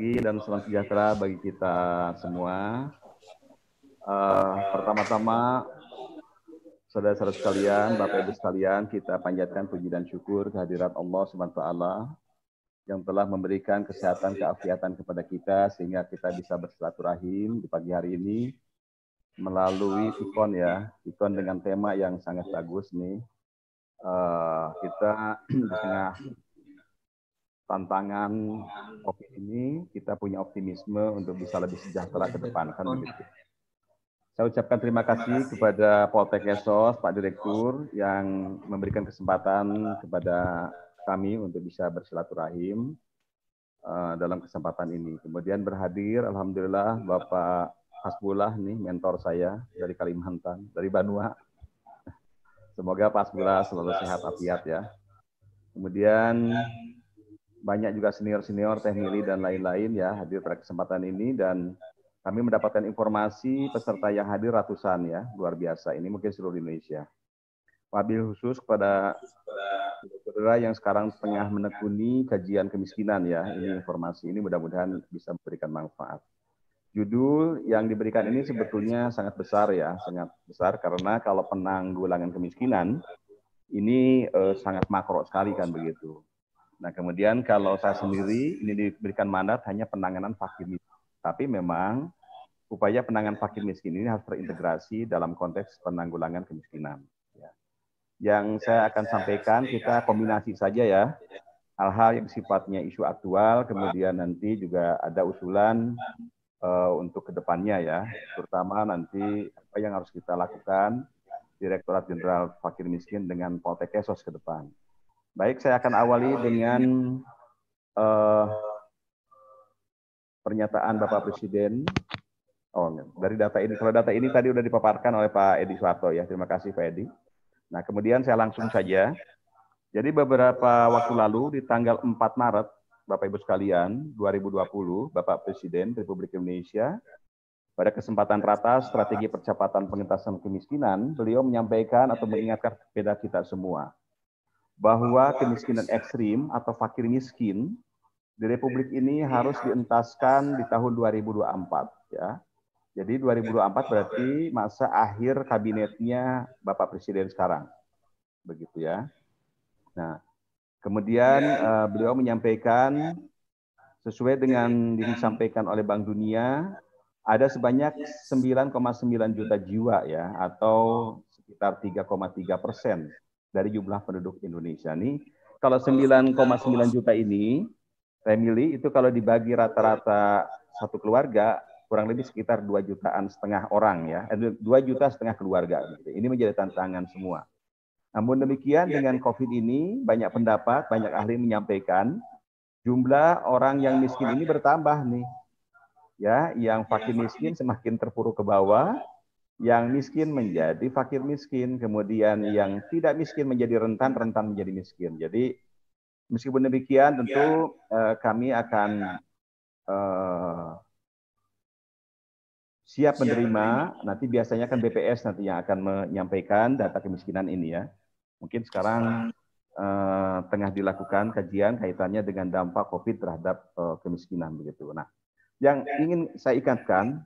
pagi dan salam sejahtera bagi kita semua. Pertama-tama, saudara-saudara sekalian, Bapak Ibu sekalian, kita panjatkan puji dan syukur kehadirat Allah Subhanahu wa taala yang telah memberikan kesehatan, keafiatan kepada kita sehingga kita bisa bersilaturahim di pagi hari ini melalui Tikon ya, Tikon dengan tema yang sangat bagus nih. Kita di tengah tantangan COVID ini, kita punya optimisme untuk bisa lebih sejahtera ke depan, kan begitu. Saya ucapkan terima kasih kepada Poltek Esos, Pak Direktur, yang memberikan kesempatan kepada kami untuk bisa bersilaturahim dalam kesempatan ini. Kemudian berhadir, Alhamdulillah, Bapak Hasbullah nih, mentor saya dari Kalimantan, dari Banua. Semoga Pak Hasbullah selalu sehat afiat ya. Kemudian banyak juga senior-senior, teknili dan lain-lain ya hadir pada kesempatan ini, dan kami mendapatkan informasi peserta yang hadir ratusan ya, luar biasa. Ini mungkin seluruh Indonesia. Wabil khusus kepada saudara yang sekarang tengah menekuni kajian kemiskinan ya, ini informasi ini mudah-mudahan bisa memberikan manfaat. Judul yang diberikan ini sebetulnya sangat besar ya, sangat besar karena kalau penanggulangan kemiskinan ini sangat makro sekali kan begitu. Nah, kemudian kalau saya sendiri ini diberikan mandat hanya penanganan fakir miskin. Tapi memang upaya penanganan fakir miskin ini harus terintegrasi dalam konteks penanggulangan kemiskinan. Yang saya akan sampaikan kita kombinasi saja ya, hal-hal yang sifatnya isu aktual, kemudian nanti juga ada usulan untuk kedepannya ya, terutama nanti apa yang harus kita lakukan Direktorat Jenderal Fakir Miskin dengan Poltek Esos ke depan. Baik, saya akan awali dengan pernyataan Bapak Presiden. Oh, dari data ini, kalau data ini tadi sudah dipaparkan oleh Pak Edi Suharto ya, terima kasih Pak Edi. Nah, kemudian saya langsung saja. Jadi beberapa waktu lalu di tanggal 4 Maret, Bapak Ibu sekalian, 2020, Bapak Presiden Republik Indonesia, pada kesempatan Ratas Strategi Percepatan Pengentasan Kemiskinan, beliau menyampaikan atau mengingatkan kepada kita semua bahwa kemiskinan ekstrim atau fakir miskin di Republik ini harus dientaskan di tahun 2024 ya. Jadi 2024 berarti masa akhir kabinetnya Bapak Presiden sekarang. Begitu ya. Nah, kemudian beliau menyampaikan sesuai dengan disampaikan oleh Bank Dunia ada sebanyak 9,9 juta jiwa ya, atau sekitar 3,3% dari jumlah penduduk Indonesia. Nih, kalau 9,9 juta ini, family itu kalau dibagi rata-rata satu keluarga, kurang lebih sekitar 2,5 jutaan orang ya, 2,5 juta keluarga. Gitu. Ini menjadi tantangan semua. Namun demikian dengan COVID ini, banyak pendapat, banyak ahli menyampaikan, jumlah orang yang miskin ini bertambah nih. Ya, yang fakir miskin semakin terpuruk ke bawah, yang miskin menjadi fakir miskin, kemudian yang tidak miskin menjadi rentan menjadi miskin. Jadi meskipun demikian tentu kami akan siap menerima, nanti biasanya kan BPS nanti yang akan menyampaikan data kemiskinan ini ya. Mungkin sekarang tengah dilakukan kajian kaitannya dengan dampak COVID terhadap kemiskinan begitu. Nah, yang ingin saya ikatkan,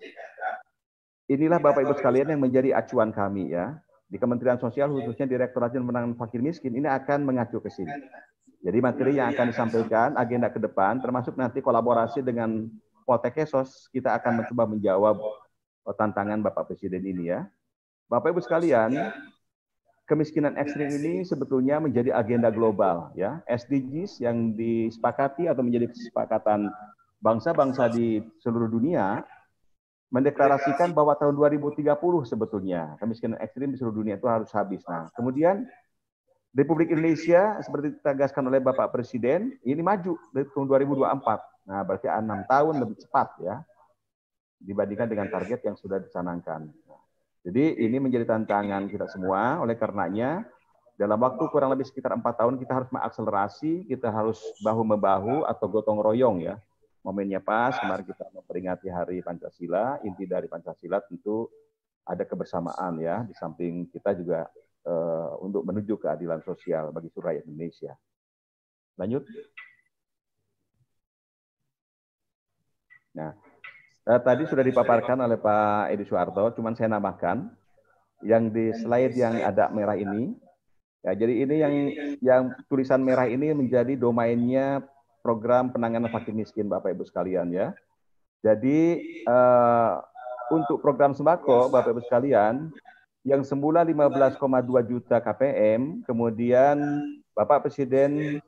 inilah Bapak Ibu sekalian yang menjadi acuan kami ya. Di Kementerian Sosial khususnya Direktorat Jenderal Penanganan Fakir Miskin ini akan mengacu ke sini. Jadi materi yang akan disampaikan, agenda ke depan, termasuk nanti kolaborasi dengan Poltek Esos, kita akan mencoba menjawab tantangan Bapak Presiden ini ya. Bapak Ibu sekalian, kemiskinan ekstrim ini sebetulnya menjadi agenda global ya, SDGs yang disepakati atau menjadi kesepakatan bangsa-bangsa di seluruh dunia mendeklarasikan bahwa tahun 2030 sebetulnya kemiskinan ekstrim di seluruh dunia itu harus habis. Nah, kemudian Republik Indonesia seperti ditegaskan oleh Bapak Presiden ini maju dari tahun 2024. Nah, berarti 6 tahun lebih cepat ya dibandingkan dengan target yang sudah dicanangkan. Jadi ini menjadi tantangan kita semua, oleh karenanya dalam waktu kurang lebih sekitar 4 tahun kita harus mengakselerasi, kita harus bahu-membahu atau gotong royong ya. Momennya pas, kemarin kita memperingati Hari Pancasila, inti dari Pancasila tentu ada kebersamaan ya, di samping kita juga untuk menuju keadilan sosial bagi seluruh rakyat Indonesia. Lanjut. Nah, tadi sudah dipaparkan oleh Pak Edi Suharto, cuman saya nambahkan yang di slide yang ada merah ini. Ya, jadi ini yang tulisan merah ini menjadi domainnya program penanganan fakir miskin, Bapak Ibu sekalian ya. Jadi untuk program sembako, Bapak Ibu sekalian, yang semula 15,2 juta KPM, kemudian Bapak Presiden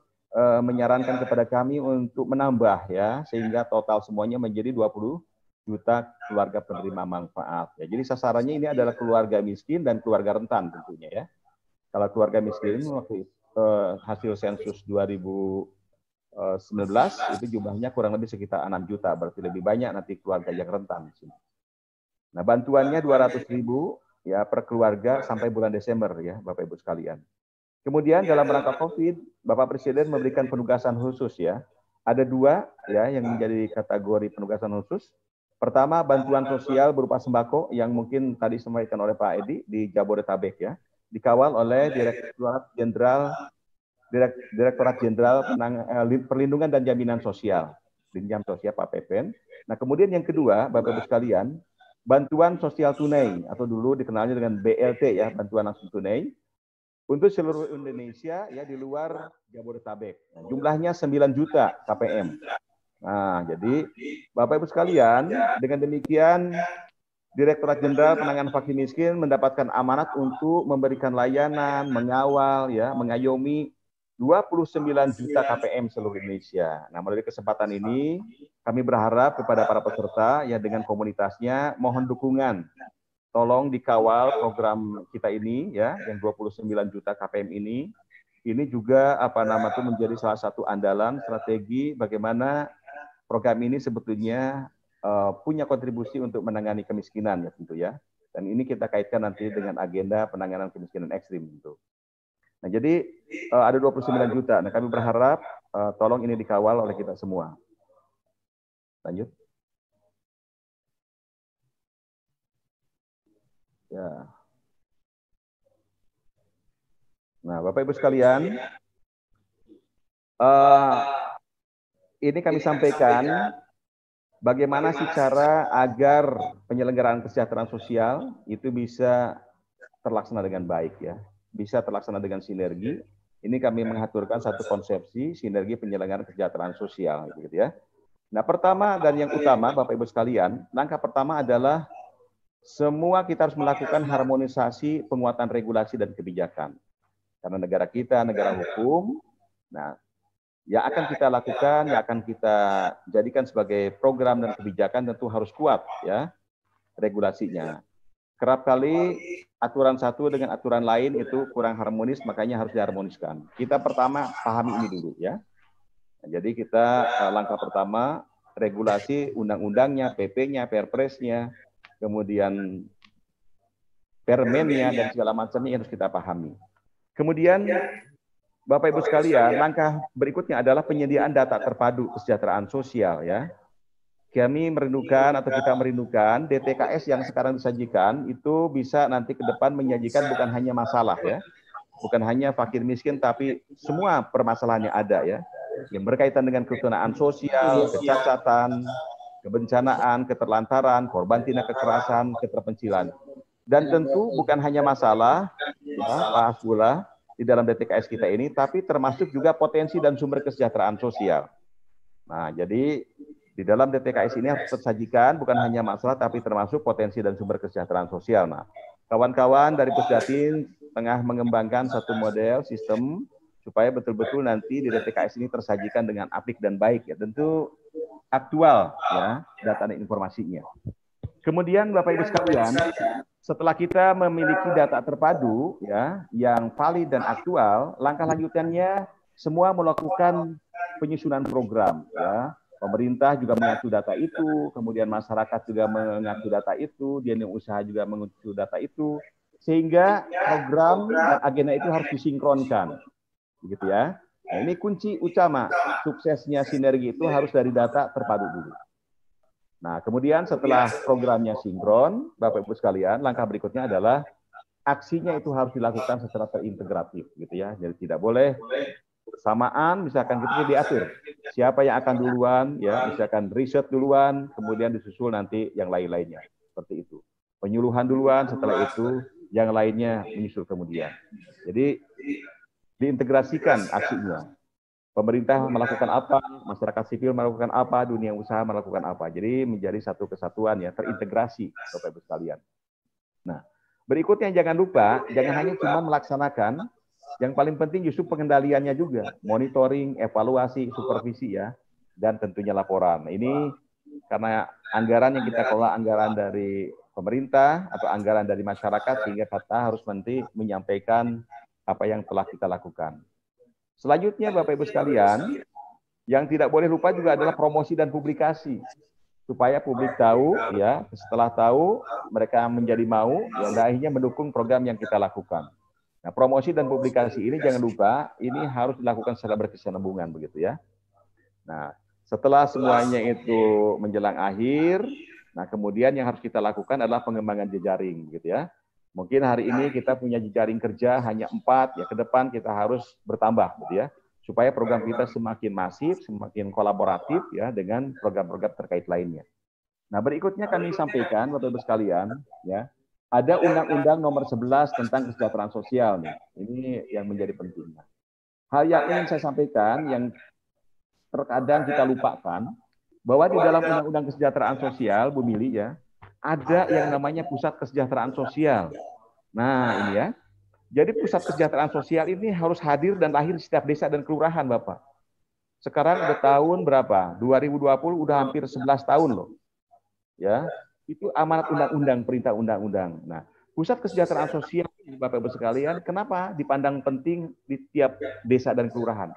menyarankan kepada kami untuk menambah ya, sehingga total semuanya menjadi 20 juta keluarga penerima manfaat. Ya, jadi sasarannya ini adalah keluarga miskin dan keluarga rentan tentunya ya. Kalau keluarga miskin waktu hasil sensus 2019 itu jumlahnya kurang lebih sekitar 6 juta, berarti lebih banyak nanti keluarga yang rentan di sini. Nah, bantuannya 200.000 ya per keluarga sampai bulan Desember ya, Bapak Ibu sekalian. Kemudian dalam rangka COVID, Bapak Presiden memberikan penugasan khusus ya. Ada 2 ya yang menjadi kategori penugasan khusus. Pertama, bantuan sosial berupa sembako yang mungkin tadi disampaikan oleh Pak Edi di Jabodetabek ya, dikawal oleh Direktorat Jenderal Perlindungan dan Jaminan Sosial, Dinjam Sosial Pak Pepen. Nah, kemudian yang kedua, Bapak Ibu sekalian, bantuan sosial tunai atau dulu dikenalnya dengan BLT ya, bantuan langsung tunai untuk seluruh Indonesia ya di luar Jabodetabek. Nah, jumlahnya 9 juta KPM. Nah, jadi Bapak Ibu sekalian, dengan demikian Direktorat Jenderal Penanganan Fakir Miskin mendapatkan amanat untuk memberikan layanan, mengawal ya, mengayomi 29 juta KPM seluruh Indonesia. Nah, melalui kesempatan ini kami berharap kepada para peserta ya dengan komunitasnya mohon dukungan. Tolong dikawal program kita ini ya yang 29 juta KPM ini. Ini juga itu menjadi salah satu andalan strategi bagaimana program ini sebetulnya punya kontribusi untuk menangani kemiskinan ya tentu ya. Dan ini kita kaitkan nanti dengan agenda penanganan kemiskinan ekstrim tentu. Nah, jadi ada 29 juta. Nah, kami berharap tolong ini dikawal oleh kita semua. Lanjut. Ya. Nah, Bapak Ibu sekalian, ini kami sampaikan bagaimana sih cara agar penyelenggaraan kesejahteraan sosial itu bisa terlaksana dengan baik ya. Bisa terlaksana dengan sinergi. Ini kami mengaturkan satu konsepsi sinergi penyelenggaraan kesejahteraan sosial gitu ya. Nah, pertama dan yang utama Bapak Ibu sekalian, langkah pertama adalah semua kita harus melakukan harmonisasi penguatan regulasi dan kebijakan. Karena negara kita negara hukum. Nah, yang akan kita lakukan, yang akan kita jadikan sebagai program dan kebijakan tentu harus kuat ya regulasinya. Kerap kali aturan satu dengan aturan lain itu kurang harmonis, makanya harus diharmoniskan. Kita pertama pahami ini dulu ya. Nah, jadi kita langkah pertama regulasi undang-undangnya, PP-nya, Perpresnya, kemudian Permennya dan segala macamnya harus kita pahami. Kemudian Bapak Ibu sekalian, langkah berikutnya adalah penyediaan data terpadu kesejahteraan sosial ya. Kami merindukan atau kita merindukan DTKS yang sekarang disajikan itu bisa nanti ke depan menyajikan bukan hanya masalah ya. Bukan hanya fakir miskin tapi semua permasalahannya ada ya. Yang berkaitan dengan kesenjangan sosial, kecacatan, kebencanaan, keterlantaran, korban tindak kekerasan, keterpencilan. Dan tentu bukan hanya masalah ya, Pak Asbullah di dalam DTKS kita ini, tapi termasuk juga potensi dan sumber kesejahteraan sosial. Nah, jadi di dalam DTKS ini harus tersajikan bukan hanya masalah, tapi termasuk potensi dan sumber kesejahteraan sosial. Nah, kawan-kawan dari Pusdatin tengah mengembangkan satu model sistem supaya betul-betul nanti di DTKS ini tersajikan dengan apik dan baik ya. Tentu aktual ya data dan informasinya. Kemudian Bapak Ibu sekalian, setelah kita memiliki data terpadu ya yang valid dan aktual, langkah lanjutannya semua melakukan penyusunan program ya. Pemerintah juga mengacu data itu, kemudian masyarakat juga mengacu data itu, dunia usaha juga mengacu data itu, sehingga program dan agenda itu harus disinkronkan, begitu ya. Nah, ini kunci utama suksesnya sinergi itu harus dari data terpadu dulu. Nah, kemudian setelah programnya sinkron, Bapak Ibu sekalian, langkah berikutnya adalah aksinya itu harus dilakukan secara terintegratif, gitu ya. Jadi tidak boleh bersamaan, misalkan gitu diatur. Siapa yang akan duluan, ya, misalkan riset duluan, kemudian disusul nanti yang lain-lainnya. Seperti itu. Penyuluhan duluan, setelah itu yang lainnya menyusul kemudian. Jadi diintegrasikan aksinya. Pemerintah melakukan apa, masyarakat sipil melakukan apa, dunia usaha melakukan apa. Jadi menjadi satu kesatuan ya, terintegrasi Bapak Ibu sekalian. Nah, berikutnya jangan lupa, jangan hanya cuma melaksanakan, yang paling penting justru pengendaliannya juga, monitoring, evaluasi, supervisi ya, dan tentunya laporan. Ini karena anggaran yang kita kelola anggaran dari pemerintah atau anggaran dari masyarakat, sehingga kita harus nanti menyampaikan apa yang telah kita lakukan. Selanjutnya Bapak Ibu sekalian, yang tidak boleh lupa juga adalah promosi dan publikasi. Supaya publik tahu, ya, setelah tahu mereka menjadi mau, ya, dan akhirnya mendukung program yang kita lakukan. Nah, promosi dan publikasi ini jangan lupa, ini harus dilakukan secara berkesinambungan begitu ya. Nah, setelah semuanya itu menjelang akhir, nah kemudian yang harus kita lakukan adalah pengembangan jejaring gitu ya. Mungkin hari ini kita punya jejaring kerja hanya 4, ya ke depan kita harus bertambah gitu ya. Supaya program kita semakin masif, semakin kolaboratif ya dengan program-program terkait lainnya. Nah, berikutnya kami sampaikan Bapak Ibu sekalian, ya. Ada Undang-Undang Nomor 11 tentang Kesejahteraan Sosial nih. Ini yang menjadi penting. Hal yang ingin saya sampaikan yang terkadang kita lupakan bahwa di dalam Undang-Undang Kesejahteraan Sosial, Bu Mili ya, ada yang namanya Pusat Kesejahteraan Sosial. Nah, ini ya. Jadi Pusat Kesejahteraan Sosial ini harus hadir dan lahir di setiap desa dan kelurahan, Bapak. Sekarang udah tahun berapa? 2020 udah hampir 11 tahun loh. Ya, itu amanat undang-undang, perintah undang-undang. Nah, Pusat Kesejahteraan Sosial, Bapak Ibu sekalian, kenapa dipandang penting di tiap desa dan kelurahan?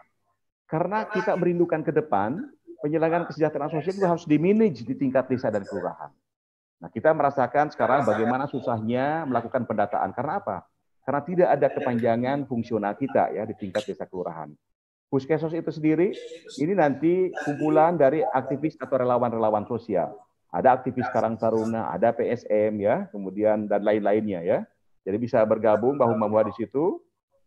Karena kita merindukan ke depan, penyelenggaraan kesejahteraan sosial itu harus dimanage di tingkat desa dan kelurahan. Nah, kita merasakan sekarang bagaimana susahnya melakukan pendataan. Karena apa? Karena tidak ada kepanjangan fungsional kita ya di tingkat desa kelurahan. Puskesos itu sendiri, ini nanti kumpulan dari aktivis atau relawan-relawan sosial. Ada aktivis Karang Taruna, ada PSM ya, kemudian dan lain-lainnya ya. Jadi bisa bergabung bahu-membahu di situ.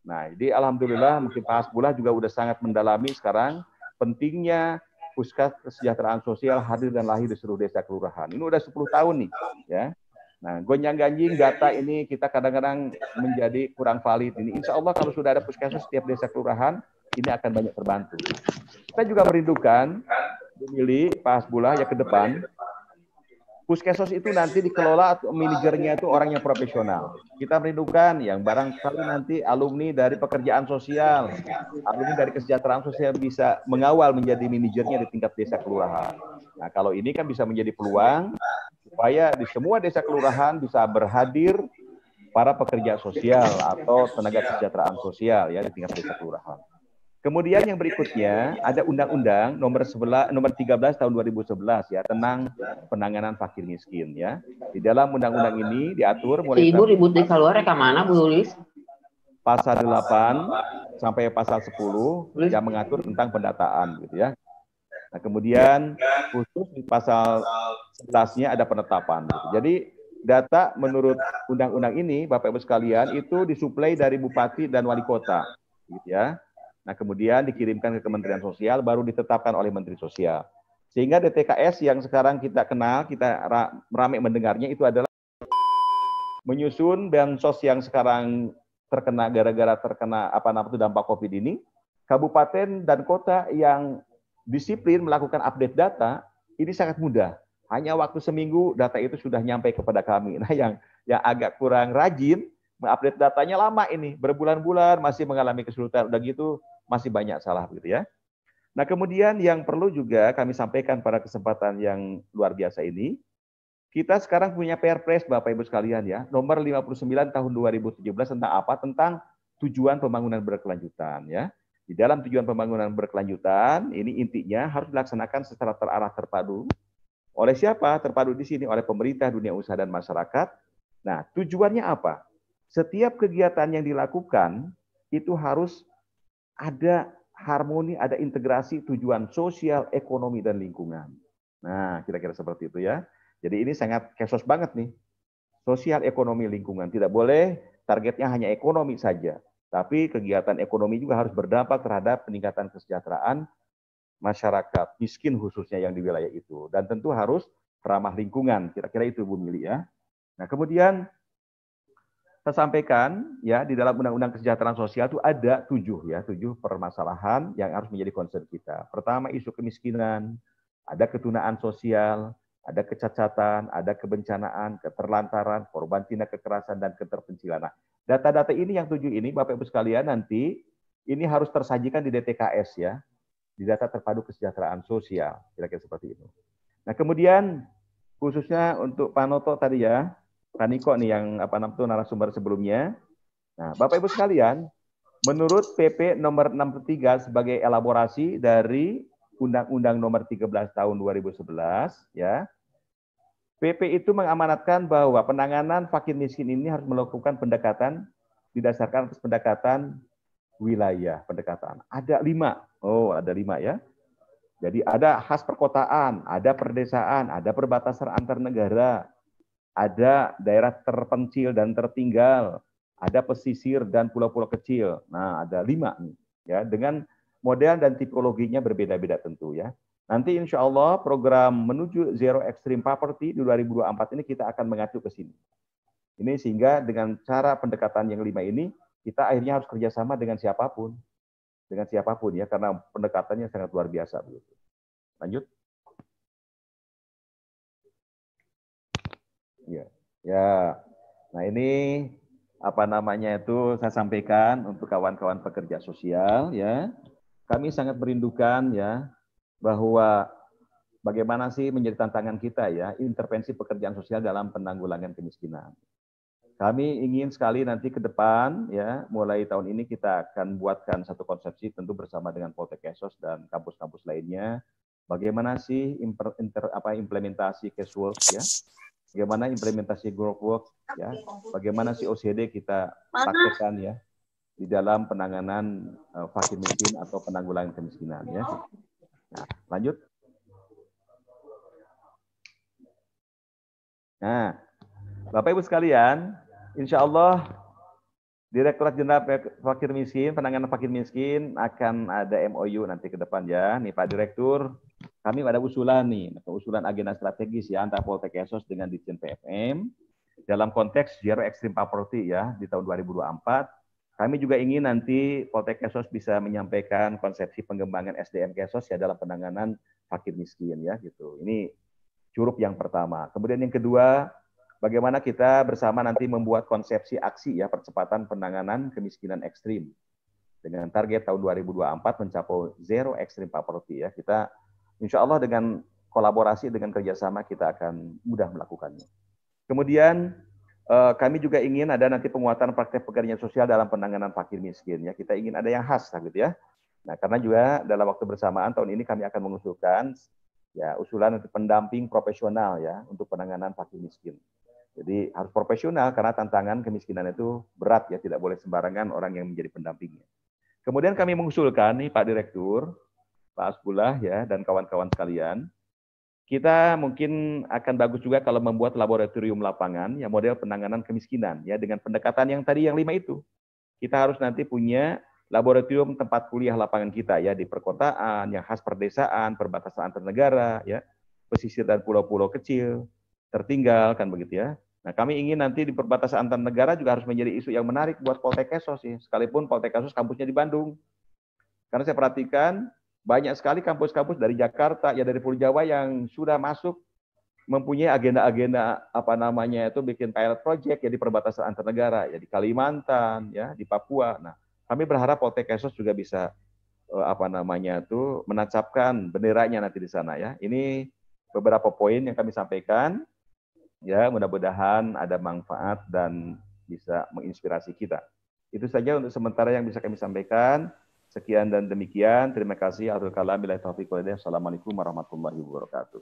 Nah, jadi alhamdulillah mungkin Pak Hasbullah juga udah sangat mendalami sekarang pentingnya Puskas Kesejahteraan Sosial hadir dan lahir di seluruh desa kelurahan. Ini udah 10 tahun nih, ya. Nah, gonjang-ganjing data ini kita kadang-kadang menjadi kurang valid. Ini insya Allah kalau sudah ada puskesmas setiap desa kelurahan, ini akan banyak terbantu. Kita juga merindukan, memilih Pak Hasbullah ya ke depan, puskesmas itu nanti dikelola atau manajernya itu orang yang profesional. Kita merindukan yang barangkali nanti alumni dari pekerjaan sosial, alumni dari kesejahteraan sosial bisa mengawal menjadi manajernya di tingkat desa kelurahan. Nah, kalau ini kan bisa menjadi peluang supaya di semua desa kelurahan bisa berhadir para pekerja sosial atau tenaga kesejahteraan sosial ya di tingkat desa kelurahan. Kemudian yang berikutnya ada Undang-Undang nomor 13 tahun 2011 ya tentang penanganan fakir miskin ya. Di dalam undang-undang ini diatur mulai Ibu ribut di keluar ke mana Bu Lulis? Pasal 8 sampai pasal 10 yang mengatur tentang pendataan gitu ya. Nah, kemudian khusus di pasal 11-nya ada penetapan gitu. Jadi data menurut undang-undang ini Bapak Ibu sekalian itu disuplai dari bupati dan wali kota gitu ya. Nah, kemudian dikirimkan ke Kementerian Sosial, baru ditetapkan oleh Menteri Sosial. Sehingga DTKS yang sekarang kita kenal, kita ramai mendengarnya, itu adalah menyusun bansos yang sekarang terkena gara-gara terkena dampak COVID ini, kabupaten dan kota yang disiplin melakukan update data, ini sangat mudah. Hanya waktu seminggu data itu sudah nyampe kepada kami. Nah, yang agak kurang rajin, mengupdate datanya lama ini, berbulan-bulan masih mengalami kesulitan. Udah gitu masih banyak salah gitu ya. Nah, kemudian yang perlu juga kami sampaikan pada kesempatan yang luar biasa ini, kita sekarang punya Perpres Bapak Ibu sekalian ya, nomor 59 tahun 2017 tentang apa? Tentang tujuan pembangunan berkelanjutan ya. Di dalam tujuan pembangunan berkelanjutan, ini intinya harus dilaksanakan secara terarah terpadu. Oleh siapa? Terpadu di sini oleh pemerintah, dunia usaha dan masyarakat. Nah, tujuannya apa? Setiap kegiatan yang dilakukan itu harus ada harmoni, ada integrasi tujuan sosial, ekonomi, dan lingkungan. Nah, kira-kira seperti itu ya. Jadi ini sangat kesos banget nih. Sosial, ekonomi, lingkungan. Tidak boleh targetnya hanya ekonomi saja. Tapi kegiatan ekonomi juga harus berdampak terhadap peningkatan kesejahteraan masyarakat miskin khususnya yang di wilayah itu. Dan tentu harus ramah lingkungan. Kira-kira itu Bu Mili ya. Nah, kemudian saya sampaikan ya di dalam Undang-Undang Kesejahteraan Sosial itu ada 7 permasalahan yang harus menjadi concern kita. Pertama, isu kemiskinan, ada ketunaan sosial, ada kecacatan, ada kebencanaan, keterlantaran, korban tindak kekerasan dan keterpencilan. Nah, data-data ini yang 7 ini Bapak Ibu sekalian nanti ini harus tersajikan di DTKS ya, di data terpadu kesejahteraan sosial, kira-kira seperti itu. Nah, kemudian khususnya untuk Pak Noto tadi ya, Pak Niko nih yang narasumber sebelumnya. Nah, Bapak Ibu sekalian, menurut PP nomor 63 sebagai elaborasi dari Undang-Undang nomor 13 tahun 2011 ya. PP itu mengamanatkan bahwa penanganan fakir miskin ini harus melakukan pendekatan didasarkan atas pendekatan wilayah, pendekatan. Ada 5. Oh, ada 5 ya. Jadi ada khas perkotaan, ada perdesaan, ada perbatasan antar negara, ada daerah terpencil dan tertinggal, ada pesisir dan pulau-pulau kecil. Nah, ada 5 nih, ya, dengan model dan tipologinya berbeda-beda tentu ya. Nanti insya Allah program menuju Zero Extreme Poverty di 2024 ini kita akan mengacu ke sini. Ini sehingga dengan cara pendekatan yang 5 ini, kita akhirnya harus kerjasama dengan siapapun ya, karena pendekatannya sangat luar biasa. Lanjut. Ya, ya. Nah ini saya sampaikan untuk kawan-kawan pekerja sosial ya. Kami sangat merindukan ya bahwa bagaimana sih menjadi tantangan kita ya intervensi pekerjaan sosial dalam penanggulangan kemiskinan. Kami ingin sekali nanti ke depan ya mulai tahun ini kita akan buatkan satu konsepsi tentu bersama dengan Poltekkes dan kampus-kampus lainnya. Bagaimana sih implementasi casework ya? Bagaimana implementasi group work ya? Bagaimana sih OCD kita praktekkan ya di dalam penanganan fakir miskin atau penanggulangan kemiskinan ya. Nah, lanjut. Nah, Bapak Ibu sekalian, insya Allah Direktorat Jenderal Fakir Miskin, penanganan fakir miskin akan ada MOU nanti ke depan ya. Nih Pak Direktur, kami ada usulan nih, usulan agenda strategis ya antara Poltekkes dengan Ditjen PFM dalam konteks Zero Extreme Poverty ya di tahun 2024. Kami juga ingin nanti Poltekkes bisa menyampaikan konsepsi pengembangan SDM Kesos ya dalam penanganan fakir miskin ya gitu. Ini curup yang pertama. Kemudian yang kedua, bagaimana kita bersama nanti membuat konsepsi aksi ya percepatan penanganan kemiskinan ekstrim dengan target tahun 2024 mencapai Zero Extreme Poverty ya. Kita insya Allah dengan kolaborasi dengan kerjasama kita akan mudah melakukannya. Kemudian kami juga ingin ada nanti penguatan praktek pekerjaan sosial dalam penanganan fakir miskin ya. Kita ingin ada yang khas gitu ya. Nah karena juga dalam waktu bersamaan tahun ini kami akan mengusulkan ya usulan untuk pendamping profesional ya untuk penanganan fakir miskin. Jadi harus profesional karena tantangan kemiskinan itu berat ya, tidak boleh sembarangan orang yang menjadi pendampingnya. Kemudian kami mengusulkan nih Pak Direktur, Pak Asbullah ya dan kawan-kawan sekalian, kita mungkin akan bagus juga kalau membuat laboratorium lapangan ya model penanganan kemiskinan ya dengan pendekatan yang tadi yang 5 itu. Kita harus nanti punya laboratorium tempat kuliah lapangan kita ya di perkotaan, yang khas perdesaan, perbatasan antar negara ya, pesisir dan pulau-pulau kecil, tertinggal kan begitu ya. Nah, kami ingin nanti di perbatasan antar negara juga harus menjadi isu yang menarik buat Poltekkes sih, sekalipun Poltekkes kampusnya di Bandung. Karena saya perhatikan banyak sekali kampus-kampus dari Jakarta ya dari Pulau Jawa yang sudah masuk mempunyai agenda-agenda itu bikin pilot project ya di perbatasan antar negara ya di Kalimantan ya di Papua. Nah, kami berharap Poltekkes juga bisa menancapkan benderanya nanti di sana ya. Ini beberapa poin yang kami sampaikan. Ya, mudah-mudahan ada manfaat dan bisa menginspirasi kita. Itu saja untuk sementara yang bisa kami sampaikan. Sekian dan demikian. Terima kasih. Assalamualaikum warahmatullahi wabarakatuh.